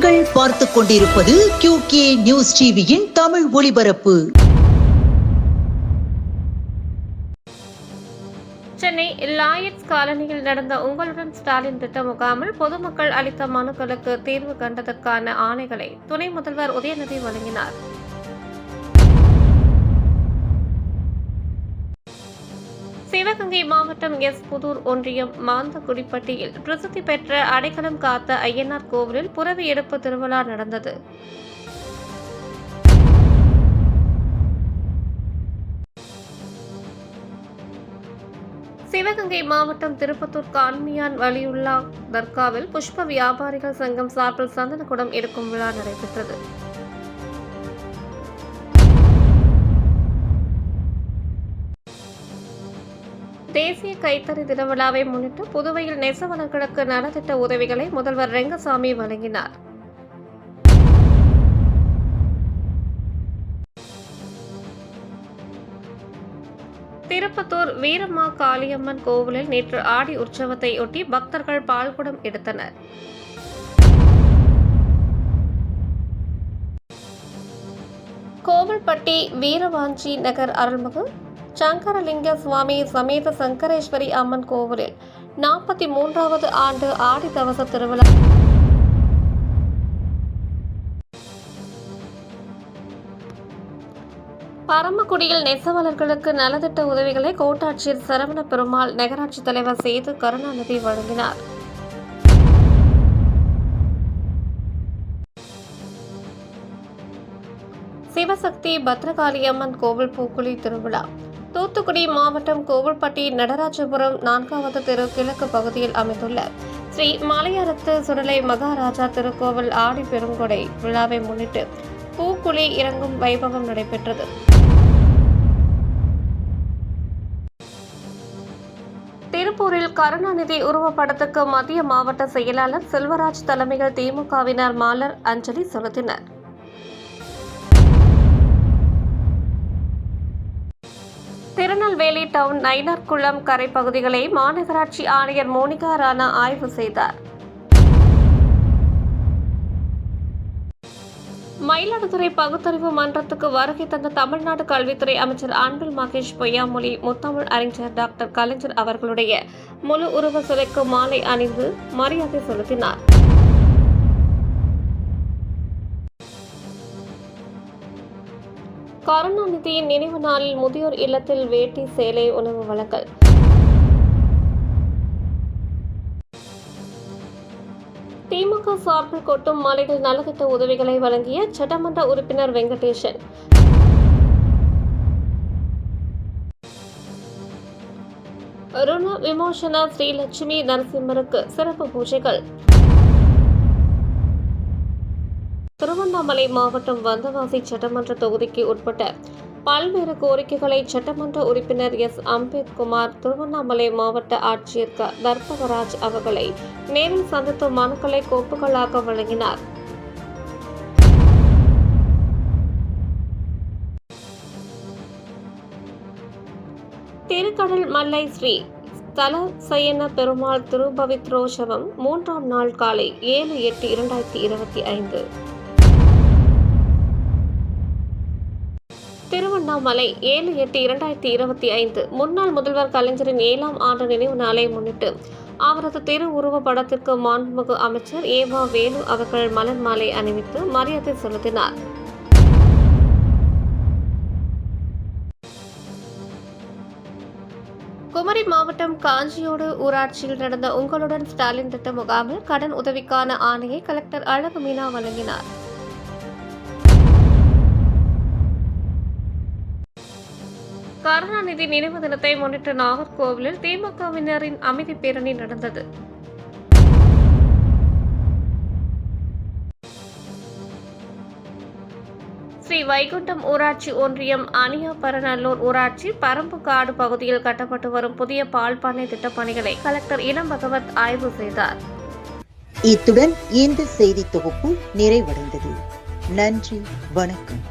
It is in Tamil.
நீங்கள் பார்த்துக் கொண்டிருப்பது QK நியூஸ் டிவியின் தமிழ் ஒளிபரப்பு. சென்னை லாயட்ஸ் காலனியில் நடந்த உங்களுடன் ஸ்டாலின் திட்ட முகாமில் பொதுமக்கள் அளித்த மனுக்களுக்கு தீர்வு கண்டதற்கான ஆணைகளை துணை முதல்வர் உதயநிதி வழங்கினார். சிவகங்கை மாவட்டம் புதூர் ஒன்றியம் மாந்தகுடிப்பட்டியில் பிரசித்தி பெற்ற அடைக்கலம் காத்த ஐயனார் கோவிலில் புரவி எடுப்பு திருவிழா நடந்தது. சிவகங்கை மாவட்டம் திருப்பத்தூர் கான்மியான் வலியுல்லா தர்காவில் புஷ்ப வியாபாரிகள் சங்கம் சார்பில் சந்தனக்குடம் எடுக்கும் விழா நடைபெற்றது. தேசிய கைத்தறி திருவிழாவை முன்னிட்டு புதுவையில் நெசவாளர்களுக்கு நலத்திட்ட உதவிகளை முதல்வர் ரெங்கசாமி வழங்கினார். திருப்பத்தூர் வீரம்மா காளியம்மன் கோவிலில் நேற்று ஆடி உற்சவத்தை ஒட்டி பக்தர்கள் பால்குடம் எடுத்தனர். கோவில்பட்டி வீரவாஞ்சி நகர் அருள்மிகு சங்கரலிங்க சுவாமி சமேத சங்கரேஸ்வரி அம்மன் கோவிலில் 43வது ஆண்டு ஆடி தவச திருவிழா பரமக்குடியில் நெசவாளர்களுக்கு நலத்திட்ட உதவிகளை கோட்டாட்சியர் சரவண பெருமாள் நகராட்சி தலைவர் சேது கருணாநிதி வழங்கினார். சிவசக்தி பத்ரகாளி அம்மன் கோவில் பூக்குழி திருவிழா தூத்துக்குடி மாவட்டம் கோவில்பட்டி நடராஜபுரம் 4வது தெரு கிழக்கு பகுதியில் அமைந்துள்ள ஸ்ரீ மலையரத்து சுடலை மகாராஜா திருக்கோவில் ஆடி பெருங்கொடை விழாவை முன்னிட்டு பூக்குழி இறங்கும் வைபவம் நடைபெற்றது. திருப்பூரில் கருணாநிதி உருவப்படத்துக்கு மத்திய மாவட்ட செயலாளர் செல்வராஜ் தலைமையில் திமுகவினர் மலர் அஞ்சலி செலுத்தினர். திருநெல்வேலி டவுன் நயினார்குளம் கரை பகுதிகளை மாநகராட்சி ஆணையர் மோனிகா ராணா ஆய்வு செய்தார். மயிலாடுதுறை பகுத்தறிவு மன்றத்துக்கு வருகை தந்த தமிழ்நாடு கல்வித்துறை அமைச்சர் அன்பில் மகேஷ் பொய்யாமொழி முத்தமிழ் அறிஞர் டாக்டர் கலைஞர் அவர்களுடைய முழு உருவ சிலைக்கு மாலை அணிந்து மரியாதை செலுத்தினார். கருணாநிதியின் நினைவு நாளில் முதியோர் இல்லத்தில் வேட்டி சேலை உணவு வழங்கல். திமுக சார்பில் கொட்டும் மலைகள் நலத்திட்ட உதவிகளை வழங்கிய சட்டமன்ற உறுப்பினர் வெங்கடேசன். ருண விமோசன ஸ்ரீலட்சுமி நரசிம்மருக்கு சிறப்பு பூஜைகள். திருவண்ணாமலை மாவட்டம் வந்தவாசி சட்டமன்ற தொகுதிக்கு உட்பட்ட பல்வேறு கோரிக்கைகளை சட்டமன்ற உறுப்பினர் அம்பேத்குமார் திருவண்ணாமலை மாவட்ட ஆட்சியர் தர்பகராஜ் அவர்களை நேரில் சந்தித்து மனுக்களை கோப்புகளாக வழங்கினார். திருக்கடல் மல்லை ஸ்ரீ ஸ்தல சயன பெருமாள் திருபவித்ரோஷவம் 3ஆம் நாள் காலை 7/8/2025 திருவண்ணாமலை 7/8/2025 முன்னாள் முதல்வர் கலைஞரின் 7ஆம் ஆண்டு நினைவு நாளை முன்னிட்டு அவரது திரு உருவ படத்திற்கு மாண்புமிகு அமைச்சர் ஏவா வேலு அவர்கள் மலர் மாலை அணிவித்து மரியாதை செலுத்தினார். குமரி மாவட்டம் காஞ்சியோடு ஊராட்சியில் நடந்த உங்களுடன் ஸ்டாலின் திட்ட முகாமில் கடன் உதவிக்கான ஆணையை கலெக்டர் அழகு மீனா வழங்கினார். கருணாநிதி நினைவு தினத்தை முன்னிட்டு நாகர்கோவிலில் திமுகவினரின் அமைதி பேரணி நடந்தது. ஸ்ரீ வைகுண்டம் ஊராட்சி ஒன்றியம் அணியாபரநல்லூர் ஊராட்சி பரம்புக்காடு பகுதியில் கட்டப்பட்டு வரும் புதிய பால் பண்ணை திட்டப் பணிகளை கலெக்டர் இளம் பகவத் ஆய்வு செய்தார். இத்துடன் இந்த செய்தி தொகுப்பு நிறைவடைந்தது. நன்றி, வணக்கம்.